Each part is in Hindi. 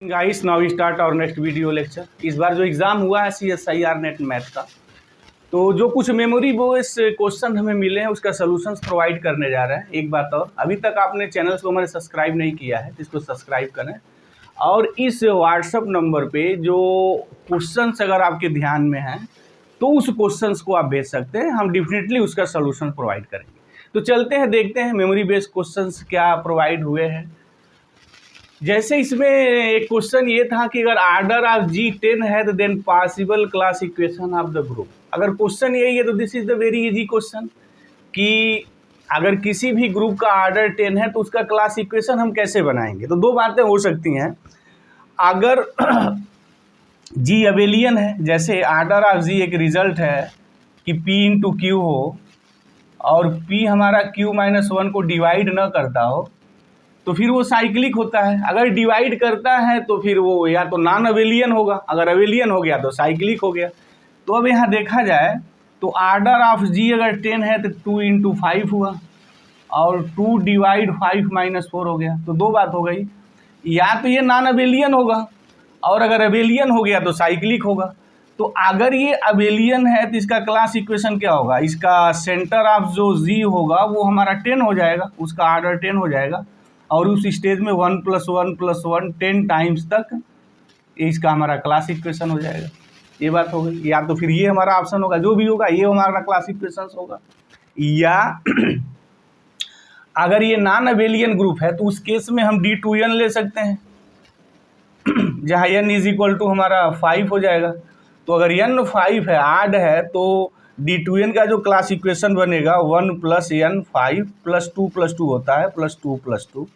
गाइस नाउ वी स्टार्ट और नेक्स्ट वीडियो लेक्चर। इस बार जो एग्ज़ाम हुआ है CSIR नेट मैथ का, तो जो कुछ मेमोरी बेस्ड क्वेश्चन हमें मिले हैं उसका सॉल्यूशंस प्रोवाइड करने जा रहे हैं। एक बात और, अभी तक आपने चैनल्स को हमारे सब्सक्राइब नहीं किया है तो इसको सब्सक्राइब करें, और इस व्हाट्सअप नंबर पे जो क्वेश्चंस अगर आपके ध्यान में हैं तो उस क्वेश्चंस को आप भेज सकते हैं, हम डेफिनेटली उसका सॉल्यूशन प्रोवाइड करेंगे। तो चलते हैं, देखते हैं मेमोरी बेस्ड क्वेश्चंस क्या प्रोवाइड हुए हैं। जैसे इसमें एक क्वेश्चन ये था कि अगर आर्डर ऑफ जी 10 है तो then possible class equation of the group. अगर क्वेश्चन यही है तो this is the very easy question कि अगर किसी भी ग्रुप का आर्डर 10 है तो उसका क्लास इक्वेशन हम कैसे बनाएंगे। तो दो बातें हो सकती हैं। अगर जी अबेलियन है, जैसे आर्डर ऑफ जी एक रिजल्ट है कि P इंटू क्यू हो और P हमारा Q-1 को डिवाइड न करता हो तो फिर वो साइक्लिक होता है। अगर डिवाइड करता है तो फिर वो या तो नॉन अवेलियन होगा, अगर अवेलियन हो गया तो साइक्लिक हो गया। तो अब यहाँ देखा जाए तो आर्डर ऑफ जी अगर 10 है तो 2 इंटू 5 हुआ और 2 डिवाइड 5 माइनस 4 हो गया। तो दो बात हो गई, या तो ये नॉन अवेलियन होगा और अगर अवेलियन हो गया तो साइक्लिक होगा। तो अगर ये अवेलियन है तो इसका क्लास इक्वेशन क्या होगा, इसका सेंटर ऑफ जो जी होगा वो हमारा 10 हो जाएगा, उसका आर्डर 10 हो जाएगा और उस स्टेज में 1 + 1 + 1 10 टाइम्स तक इसका हमारा क्लास इक्वेशन हो जाएगा। ये बात हो गई। या तो फिर ये हमारा ऑप्शन होगा, जो भी होगा ये हमारा क्लास इक्वेशन होगा। या अगर ये नॉन अवेलियन ग्रुप है तो उस केस में हम D2n ले सकते हैं जहाँ n = हमारा 5 हो जाएगा। तो अगर n 5 है, आड है, तो D2n का जो क्लास इक्वेशन बनेगा 1 + n 5 + 2 + 2 होता है +2 + 2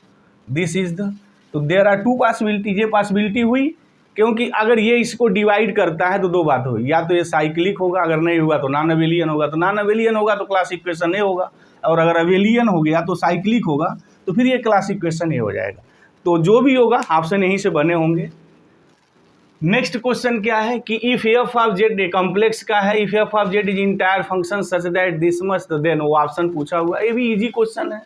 दिस इज द। तो देयर आर टू पॉसिबिलिटी। ये पॉसिबिलिटी हुई क्योंकि अगर ये इसको डिवाइड करता है तो दो बात हुई, या तो ये साइक्लिक होगा, अगर नहीं हुआ तो नॉन अवेलियन होगा। तो नॉन अवेलियन होगा तो क्लास इक्वेशन ए होगा, और अगर अवेलियन हो गया तो साइक्लिक होगा, तो फिर ये क्लास इक्वेशन ए हो जाएगा। तो जो भी होगा ऑप्शन यहीं से बने होंगे। नेक्स्ट क्वेश्चन क्या है कि if F of Z complex का है, if F of z is entire function such that this much, तो देन वो ऑप्शन पूछा हुआ। ये भी इजी क्वेश्चन है।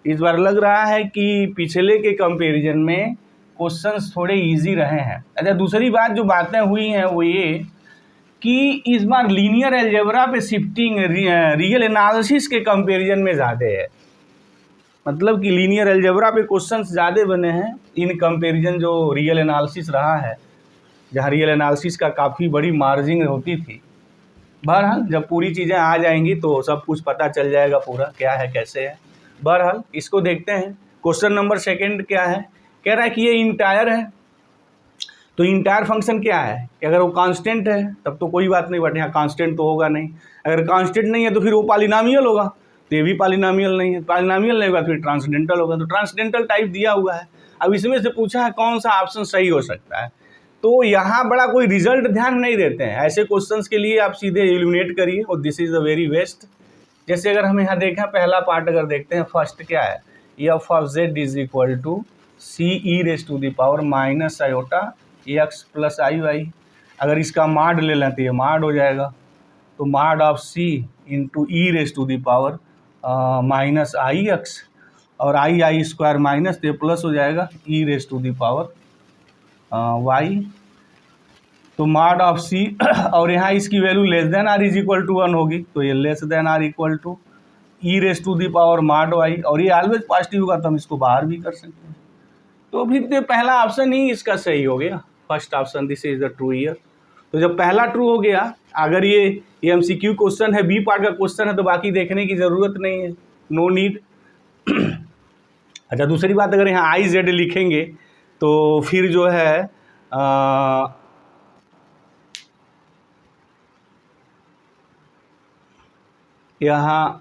इस बार लग रहा है कि पिछले के कंपैरिजन में क्वेश्चंस थोड़े इजी रहे हैं। अच्छा, दूसरी बात जो बातें हुई हैं वो ये कि इस बार लीनियर अलजेब्रा पे शिफ्टिंग रियल एनालिसिस के कंपैरिजन में ज़्यादा है। मतलब कि लीनियर अलजेब्रा पे क्वेश्चंस ज़्यादा बने हैं इन कंपैरिजन जो रियल एनालिसिस रहा है, जहाँ रियल एनालिसिस का काफ़ी बड़ी मार्जिन होती थी। बहरहाल जब पूरी चीज़ें आ जाएंगी तो सब कुछ पता चल जाएगा पूरा क्या है कैसे है। बहरहाल इसको देखते हैं। क्वेश्चन नंबर 2 क्या है, कह रहा है कि ये इंटायर है। तो इंटायर फंक्शन क्या है कि अगर वो कांस्टेंट है तब तो कोई बात नहीं, बट यहाँ कांस्टेंट तो होगा नहीं। अगर कांस्टेंट नहीं है तो फिर वो पॉलिनॉमियल होगा, तो ये भी पॉलिनॉमियल नहीं है। पॉलिनॉमियल नहीं होगा तो फिर ट्रांसडेंटल होगा। तो ट्रांसडेंटल टाइप दिया हुआ है। अब इसमें से पूछा है कौन सा ऑप्शन सही हो सकता है। तो यहाँ बड़ा कोई रिजल्ट ध्यान नहीं देते हैं। ऐसे क्वेश्चंस के लिए आप सीधे एलिमिनेट करिए और this is the very best. जैसे अगर हम यहाँ देखें, पहला पार्ट अगर देखते हैं, फर्स्ट क्या है, f of z is equal to CE⁻⁻⁻x + IY। अगर इसका माड ले लें तो ये माड हो जाएगा। तो माड ऑफ C इंटू E⁻⁻⁻IX और II² माइनस, तो ये प्लस हो जाएगा E⁻Y। तो माड ऑफ C और यहाँ इसकी value less than r is equal to 1 होगी, तो ये less than r equal to E⁻mod y, और ये ऑलवेज पॉजिटिव होगा तो हम इसको बाहर भी कर सकते हैं। तो फिर तो पहला ऑप्शन ही इसका सही हो गया, first option, this is the true year. तो जब पहला ट्रू हो गया, अगर ये MCQ क्वेश्चन है, बी पार्ट का क्वेश्चन है, तो बाकी देखने की ज़रूरत नहीं है, नो नीड। अच्छा, दूसरी बात, अगर यहाँ IZ लिखेंगे तो फिर जो है यहाँ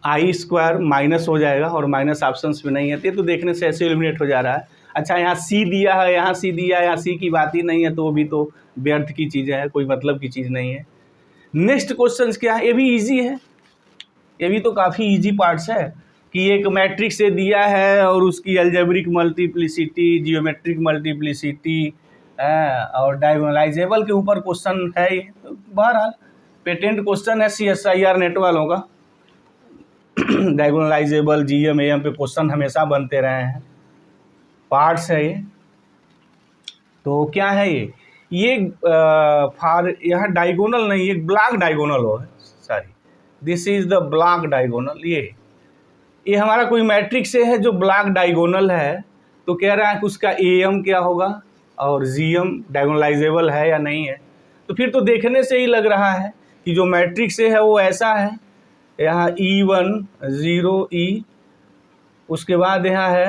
I² माइनस हो जाएगा और माइनस ऑप्शंस में नहीं है, तो देखने से ऐसे एलिमिनेट हो जा रहा है। अच्छा, यहाँ C दिया है, यहाँ C दिया है, यहाँ C की बात ही नहीं है, तो वो भी तो व्यर्थ की चीज़ें हैं, कोई मतलब की चीज़ नहीं है। नेक्स्ट क्वेश्चन क्या है, ये भी इजी है। ये भी तो काफ़ी इजी पार्ट्स है कि एक मैट्रिक्स से दिया है और उसकी अलजेब्रिक मल्टीप्लिसिटी, जियोमेट्रिक मल्टीप्लिसिटी और डायगोनलाइजेबल के ऊपर क्वेश्चन है ये। तो बहरहाल पेटेंट क्वेश्चन है CSIR नेट वालों का। डायगोनलाइजेबल GM AM पे क्वेश्चन हमेशा बनते रहे हैं, पार्ट्स है ये। तो क्या है ये यह डायगोनल नहीं, एक ब्लॉक डायगोनल हो है, sorry, this is the block diagonal. ये हमारा कोई मैट्रिक्स है जो ब्लॉक डायगोनल है, तो कह रहा है कि उसका एम क्या होगा और जीएम डायगोनलाइजेबल है या नहीं है। तो फिर तो देखने से ही लग रहा है कि जो मैट्रिक्स है वो ऐसा है, यहाँ E1 0 E, उसके बाद यहाँ है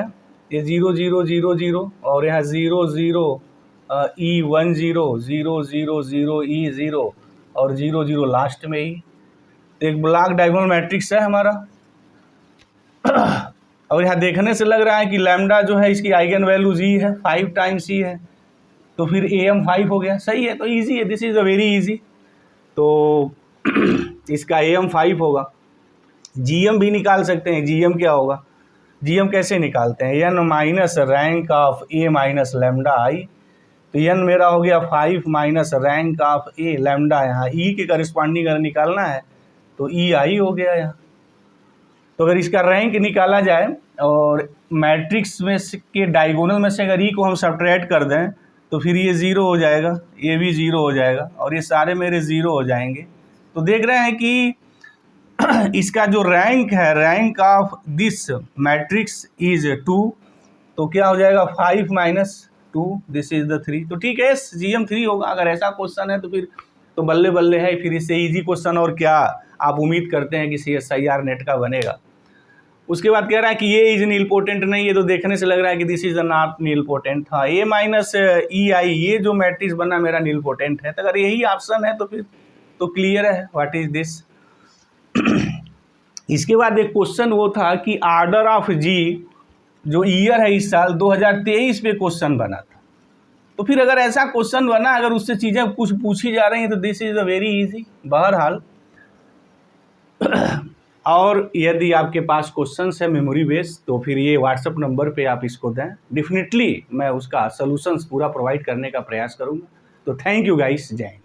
ये 0 0 0 0 और यहाँ 0 0 E1 0 0 0 0 E 0 और 0 0 लास्ट में ही। तो एक ब्लॉक डायगोनल मैट्रिक्स है हमारा। और यहाँ देखने से लग रहा है कि लैम्डा जो है इसकी आइगन वैल्यूज ई है, 5 टाइम्स ई है, तो फिर AM 5 हो गया। सही है, तो इजी है, this is a very easy. तो इसका AM 5 होगा। GM भी निकाल सकते हैं, GM क्या होगा, GM कैसे निकालते हैं, n minus rank of A minus lambda I. तो n मेरा हो गया 5 minus rank of A lambda, यहाँ E के करस्पॉन्डिंग अगर निकालना है तो EI हो गया यहाँ। तो अगर इसका रैंक निकाला जाए और मैट्रिक्स में के डायगोनल में से अगर E को हम सब्ट्रैक्ट कर दें तो फिर ये 0 हो जाएगा, ये भी 0 हो जाएगा और ये सारे मेरे 0 हो जाएंगे। तो देख रहे हैं कि इसका जो रैंक है, rank of this matrix is 2, तो क्या हो जाएगा 5 माइनस 2, दिस इज द 3। तो ठीक है, GM 3 होगा। अगर ऐसा क्वेश्चन है तो फिर तो बल्ले बल्ले है, फिर इससे इजी क्वेश्चन और क्या आप उम्मीद करते हैं कि CSIR नेट का बनेगा। उसके बाद कह रहा है कि ये इज नीलपोटेंट नहीं है, तो देखने से लग रहा है कि दिस इज नॉट नीलपोटेंट। हाँ, A माइनस EI ये जो मैट्रिक्स बना मेरा नीलपोटेंट है। तो अगर यही ऑप्शन है तो फिर तो क्लियर है व्हाट इज दिस। इसके बाद एक क्वेश्चन वो था कि ऑर्डर ऑफ G जो ईयर है इस साल 2023 पे क्वेश्चन बना था। तो फिर अगर ऐसा क्वेश्चन बना, अगर उससे चीज़ें कुछ पूछी जा रही हैं तो this is a very easy. बहरहाल और यदि आपके पास क्वेश्चंस है मेमोरी बेस तो फिर ये व्हाट्सएप नंबर पे आप इसको दें, डेफिनेटली मैं उसका सॉल्यूशंस पूरा प्रोवाइड करने का प्रयास करूँगा। तो थैंक यू गाइस, जय हिंद।